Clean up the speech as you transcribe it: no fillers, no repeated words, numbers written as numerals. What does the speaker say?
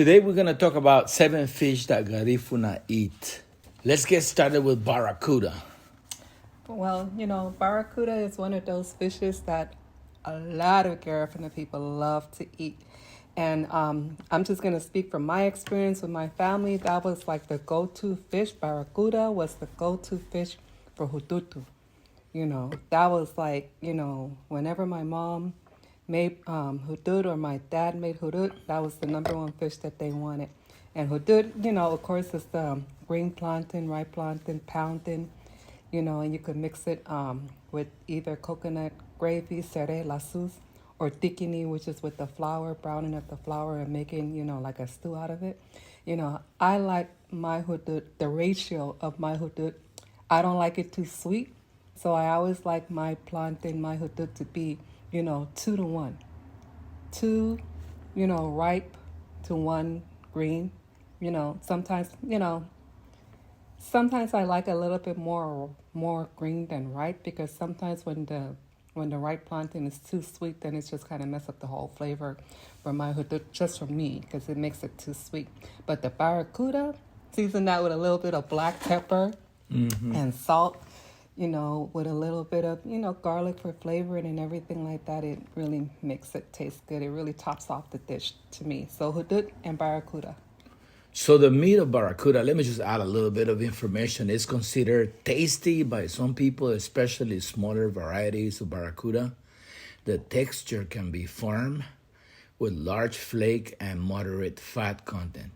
Today we're going to talk about 7 fish that Garifuna eat. Let's get started with barracuda. Well, barracuda is one of those fishes that a lot of Garifuna people love to eat. And I'm just going to speak from my experience with my family. That was like the go-to fish. Barracuda was the go-to fish for hututu. That was like, whenever my mom made hudud or my dad made hudud, that was the number one fish that they wanted. And hudud, of course, is the green plantain, ripe plantain, pounding, and you could mix it with either coconut gravy, sere, lasus, or tikini, which is with the flour, browning up the flour and making, like a stew out of it. I like my hudud, the ratio of my hudud. I don't like it too sweet, so I always like my plantain, my hudud to be, 2 to 1. 2, ripe to 1 green. Sometimes I like a little bit more green than ripe, because sometimes when the ripe plantain is too sweet, then it's just kind of mess up the whole flavor for my hudud, just for me, because it makes it too sweet. But the barracuda, season that with a little bit of black pepper and salt, with a little bit of, garlic for flavoring and everything like that, it really makes it taste good. It really tops off the dish to me. So hudud and barracuda. So the meat of barracuda, let me just add a little bit of information. It's considered tasty by some people, especially smaller varieties of barracuda. The texture can be firm with large flake and moderate fat content.